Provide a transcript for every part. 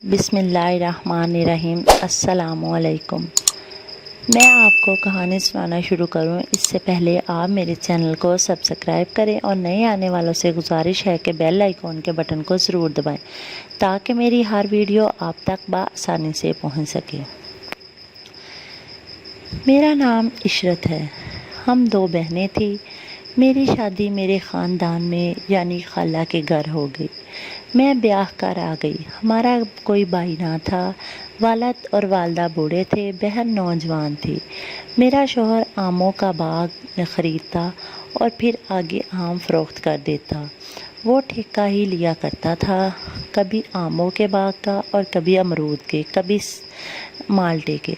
बिस्मिल्लाहिर्रहमानिर्रहीम। अस्सलामुअलैकुम। मैं आपको कहानी सुनाना शुरू करूं इससे पहले आप मेरे चैनल को सब्सक्राइब करें और नए आने वालों से गुजारिश है कि बेल आइकॉन के बटन को ज़रूर दबाएं ताकि मेरी हर वीडियो आप तक बआसानी से पहुंच सके। मेरा नाम इशरत है। हम दो बहनें थी। मेरी शादी मेरे ख़ानदान में यानी खाला के घर हो गई। मैं ब्याह कर आ गई। हमारा कोई भाई ना था। वालिद और वालदा बूढ़े थे, बहन नौजवान थी। मेरा शौहर आमों का बाग ख़रीदता और फिर आगे आम फ़रोख्त कर देता। वो ठेका ही लिया करता था, कभी आमों के बाग का और कभी अमरूद के, कभी माल्टे के।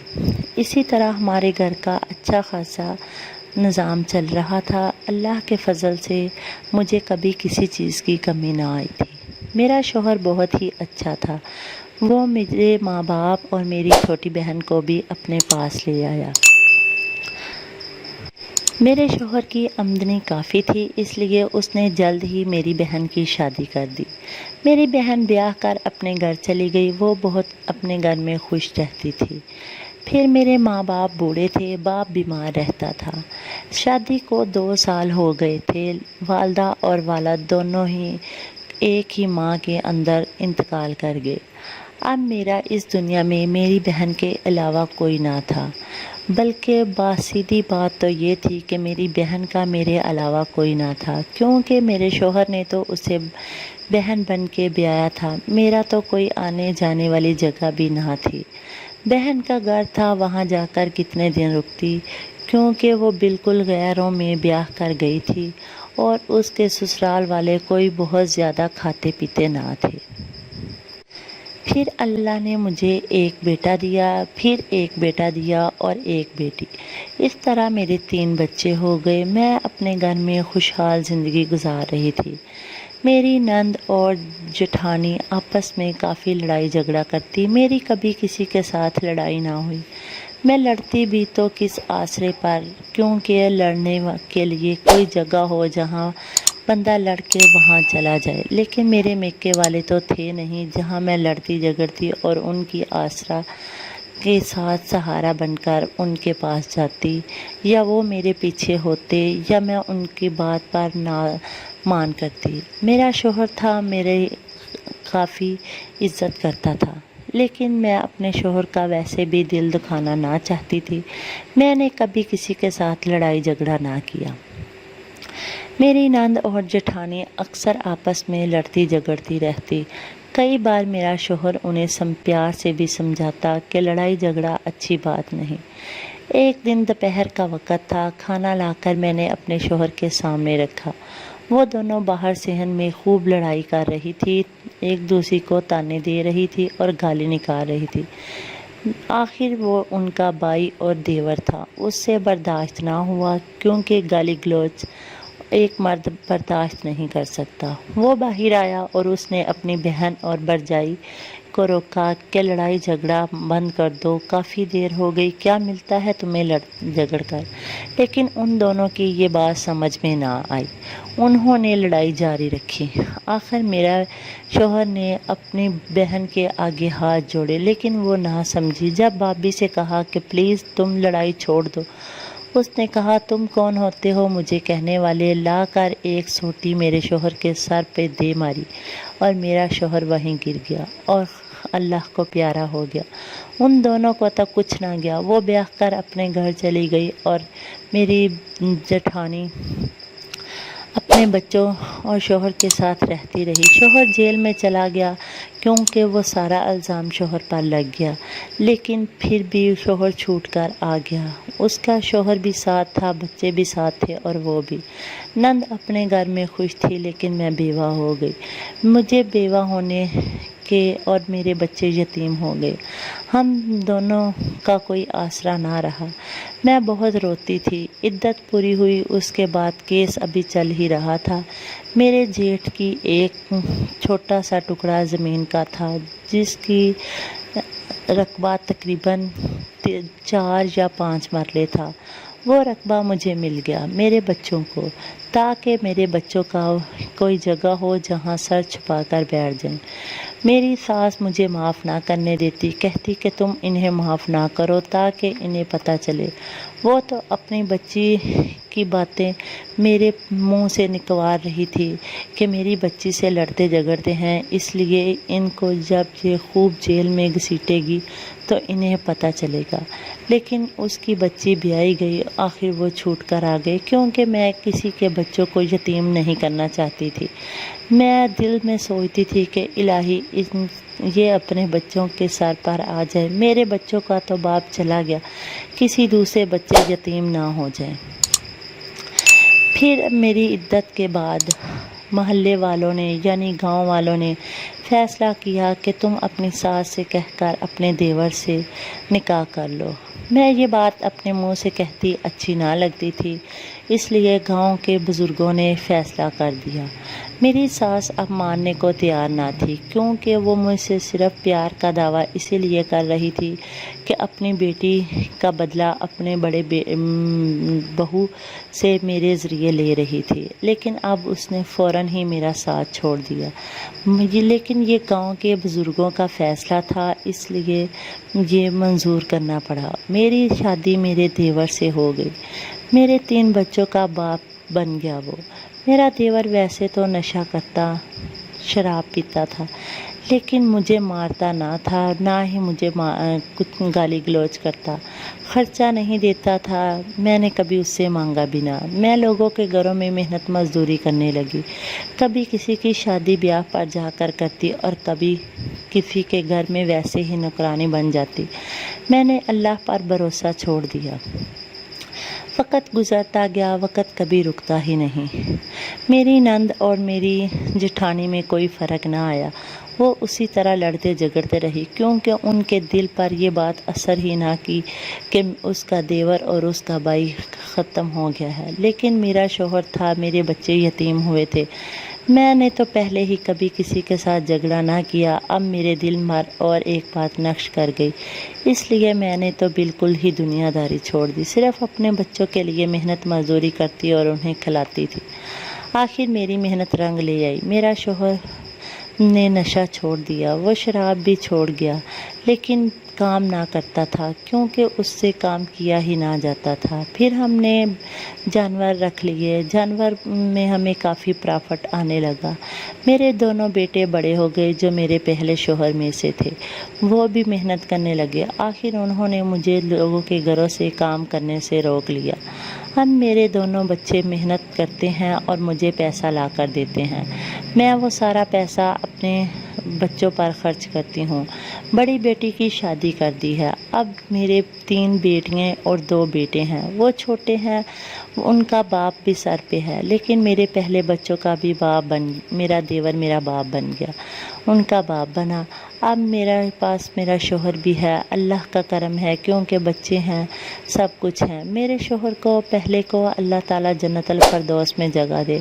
इसी तरह हमारे घर का अच्छा खासा निज़ाम चल रहा था। अल्लाह के फ़ज़ल से मुझे कभी किसी चीज़ की कमी ना आई थी। मेरा शौहर बहुत ही अच्छा था। वो मेरे माँ बाप और मेरी छोटी बहन को भी अपने पास ले आया। मेरे शौहर की आमदनी काफ़ी थी, इसलिए उसने जल्द ही मेरी बहन की शादी कर दी। मेरी बहन ब्याह कर अपने घर चली गई। वो बहुत अपने घर में खुश रहती थी। फिर मेरे माँ बाप बूढ़े थे, बाप बीमार रहता था। शादी को 2 साल हो गए थे। वालदा और वालिद दोनों ही एक ही माँ के अंदर इंतकाल कर गए। अब मेरा इस दुनिया में मेरी बहन के अलावा कोई ना था। बल्कि सीधी बात तो ये थी कि मेरी बहन का मेरे अलावा कोई ना था, क्योंकि मेरे शौहर ने तो उसे बहन बन के ब्याया था। मेरा तो कोई आने जाने वाली जगह भी ना थी। बहन का घर था, वहाँ जाकर कितने दिन रुकती, क्योंकि वो बिल्कुल गैरों में ब्याह कर गई थी और उसके ससुराल वाले कोई बहुत ज़्यादा खाते पीते ना थे। फिर अल्लाह ने मुझे एक बेटा दिया, फिर एक बेटा दिया और एक बेटी। इस तरह मेरे 3 बच्चे हो गए। मैं अपने घर में खुशहाल ज़िंदगी गुजार रही थी। मेरी नंद और जेठानी आपस में काफ़ी लड़ाई झगड़ा करती। मेरी कभी किसी के साथ लड़ाई ना हुई। मैं लड़ती भी तो किस आसरे पर, क्योंकि लड़ने के लिए कोई जगह हो जहाँ बंदा लड़ के वहाँ चला जाए। लेकिन मेरे मेके वाले तो थे नहीं जहाँ मैं लड़ती झगड़ती और उनकी आसरा के साथ सहारा बनकर उनके पास जाती, या वो मेरे पीछे होते या मैं उनकी बात पर ना मान करती। मेरा शौहर था, मेरे काफ़ी इज़्ज़त करता था, लेकिन मैं अपने शौहर का वैसे भी दिल दुखाना ना चाहती थी। मैंने कभी किसी के साथ लड़ाई झगड़ा ना किया। मेरी नंद और जेठानी अक्सर आपस में लड़ती झगड़ती रहती। कई बार मेरा शौहर उन्हें प्यार से भी समझाता कि लड़ाई झगड़ा अच्छी बात नहीं। एक दिन दोपहर का वक़्त था। खाना लाकर मैंने अपने शौहर के सामने रखा। वो दोनों बाहर सहन में खूब लड़ाई कर रही थी, एक दूसरे को ताने दे रही थी और गाली निकाल रही थी। आखिर वो उनका भाई और देवर था। उससे बर्दाश्त ना हुआ, क्योंकि गाली गलौज एक मर्द बर्दाश्त नहीं कर सकता। वो बाहर आया और उसने अपनी बहन और भरजाई को रोका कि लड़ाई झगड़ा बंद कर दो, काफ़ी देर हो गई, क्या मिलता है तुम्हें लड़ झगड़ कर। लेकिन उन दोनों की ये बात समझ में ना आई। उन्होंने लड़ाई जारी रखी। आखिर मेरा शौहर ने अपनी बहन के आगे हाथ जोड़े, लेकिन वो ना समझी। जब भाभी से कहा कि प्लीज़ तुम लड़ाई छोड़ दो, उसने कहा तुम कौन होते हो मुझे कहने वाले। ला कर एक सोटी मेरे शौहर के सर पे दे मारी और मेरा शौहर वहीं गिर गया और अल्लाह को प्यारा हो गया। उन दोनों को तो कुछ ना गया। वो ब्याह कर अपने घर चली गई और मेरी जेठानी अपने बच्चों और शौहर के साथ रहती रही। शौहर जेल में चला गया, क्योंकि वो सारा इल्ज़ाम शौहर पर लग गया। लेकिन फिर भी शौहर छूट कर आ गया। उसका शौहर भी साथ था, बच्चे भी साथ थे और वो भी। नंद अपने घर में खुश थी, लेकिन मैं बेवा हो गई। मुझे बेवा होने के और मेरे बच्चे यतीम हो गए। हम दोनों का कोई आसरा ना रहा। मैं बहुत रोती थी। इद्दत पूरी हुई, उसके बाद केस अभी चल ही रहा था। मेरे जेठ की एक छोटा सा टुकड़ा ज़मीन का था, जिसकी रकबा तकरीबन 4 या 5 मरले था। वो रकबा मुझे मिल गया मेरे बच्चों को, ताकि मेरे बच्चों का कोई जगह हो जहाँ सर छुपा कर बैठ जाएं। میری ساس مجھے معاف نہ کرنے دیتی، کہتی کہ تم انہیں معاف نہ کرو تاکہ انہیں پتہ چلے۔ وہ تو اپنی بچی کی باتیں میرے منہ سے نکوار رہی تھی کہ میری بچی سے لڑتے جھگڑتے ہیں، اس لیے ان کو جب یہ خوب جیل میں گھسیٹے گی تو انہیں پتہ چلے گا۔ لیکن اس کی بچی بیائی گئی، آخر وہ چھوٹ کر آ گئی، کیونکہ میں کسی کے بچوں کو یتیم نہیں کرنا چاہتی تھی۔ میں دل میں سوچتی تھی کہ الہی یہ اپنے بچوں کے سر پر آ جائے، میرے بچوں کا تو باپ چلا گیا، کسی دوسرے بچے یتیم نہ ہو جائیں۔ پھر میری عدت کے بعد محلے والوں نے یعنی گاؤں والوں نے فیصلہ کیا کہ تم اپنی ساس سے کہہ کر اپنے دیور سے نکاح کر لو۔ میں یہ بات اپنے منہ سے کہتی اچھی نہ لگتی تھی، اس لیے گاؤں کے بزرگوں نے فیصلہ کر دیا۔ میری ساس اب ماننے کو تیار نہ تھی، کیونکہ وہ مجھ سے صرف پیار کا دعویٰ اسی لیے کر رہی تھی کہ اپنی بیٹی کا بدلہ اپنے بڑے بہو سے میرے ذریعے لے رہی تھی، لیکن اب اس نے فوراً ہی میرا ساتھ چھوڑ دیا۔ لیکن یہ گاؤں کے بزرگوں کا فیصلہ تھا، اس لیے یہ منظور کرنا پڑا۔ میری شادی میرے دیور سے ہو گئی، میرے 3 بچوں کا باپ بن گیا وہ۔ میرا دیور ویسے تو نشہ کرتا، شراب پیتا تھا، لیکن مجھے مارتا نہ تھا، نہ ہی مجھے کچھ گالی گلوچ کرتا، خرچہ نہیں دیتا تھا، میں نے کبھی اس سے مانگا بھی نہ۔ میں لوگوں کے گھروں میں محنت مزدوری کرنے لگی، کبھی کسی کی شادی بیاہ پر جا کر کرتی اور کبھی کسی کے گھر میں ویسے ہی نوکرانی بن جاتی۔ میں نے اللہ پر بھروسہ چھوڑ دیا۔ وقت گزرتا گیا، وقت کبھی رکتا ہی نہیں۔ میری نند اور میری جٹھانی میں کوئی فرق نہ آیا، وہ اسی طرح لڑتے جھگڑتے رہی، کیونکہ ان کے دل پر یہ بات اثر ہی نہ کی کہ اس کا دیور اور اس کا بھائی ختم ہو گیا ہے۔ لیکن میرا شوہر تھا، میرے بچے یتیم ہوئے تھے۔ میں نے تو پہلے ہی کبھی کسی کے ساتھ جھگڑا نہ کیا، اب میرے دل پر اور ایک بات نقش کر گئی، اس لیے میں نے تو بالکل ہی دنیا داری چھوڑ دی، صرف اپنے بچوں کے لیے محنت مزدوری کرتی اور انہیں کھلاتی تھی۔ آخر میری محنت رنگ لے آئی، میرا شوہر نے نشہ چھوڑ دیا، وہ شراب بھی چھوڑ گیا، لیکن کام نہ کرتا تھا، کیونکہ اس سے کام کیا ہی نہ جاتا تھا۔ پھر ہم نے جانور رکھ لیے، جانور میں ہمیں کافی پرافٹ آنے لگا۔ میرے دونوں بیٹے بڑے ہو گئے جو میرے پہلے شوہر میں سے تھے، وہ بھی محنت کرنے لگے، آخر انہوں نے مجھے لوگوں کے گھروں سے کام کرنے سے روک لیا۔ اب میرے دونوں بچے محنت کرتے ہیں اور مجھے پیسہ لا کر دیتے ہیں، میں وہ سارا پیسہ اپنے بچوں پر خرچ کرتی ہوں۔ بڑی بیٹی کی شادی کر دی ہے، اب میرے 3 بیٹیاں اور 2 بیٹے ہیں، وہ چھوٹے ہیں، ان کا باپ بھی سر پہ ہے، لیکن میرے پہلے بچوں کا بھی باپ میرا دیور میرا باپ بن گیا، ان کا باپ بنا۔ اب میرے پاس میرا شوہر بھی ہے، اللہ کا کرم ہے، کیونکہ بچے ہیں، سب کچھ ہیں۔ میرے شوہر کو پہلے کو اللہ تعالیٰ جنت الفردوس میں جگہ دے،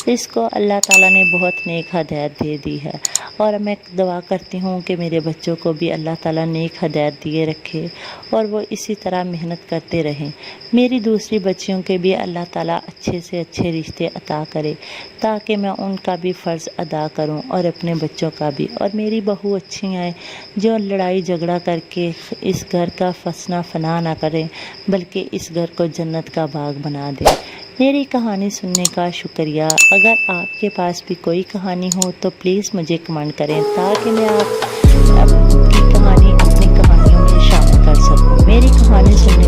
اس کو اللہ تعالیٰ نے بہت نیک ہدایت دے دی ہے، اور میں دعا کرتی ہوں کہ میرے بچوں کو بھی اللہ تعالیٰ نیک ہدایت دیے رکھے اور وہ اسی طرح محنت کرتے رہیں۔ میری دوسری بچیوں کے بھی اللہ تعالیٰ اچھے سے اچھے رشتے عطا کرے تاکہ میں ان کا بھی فرض ادا کروں اور اپنے بچوں کا بھی، اور میری بہو اچھی آئیں جو لڑائی جھگڑا کر کے اس گھر کا فسنا فنا نہ کریں، بلکہ اس گھر کو جنت کا باغ بنا دیں۔ میری کہانی سننے کا شکریہ۔ اگر آپ کے پاس بھی کوئی کہانی ہو تو پلیز مجھے کمنٹ کریں تاکہ میں آپ کی کہانی اپنی کہانیوں میں شامل کر سکوں۔ میری کہانی سننے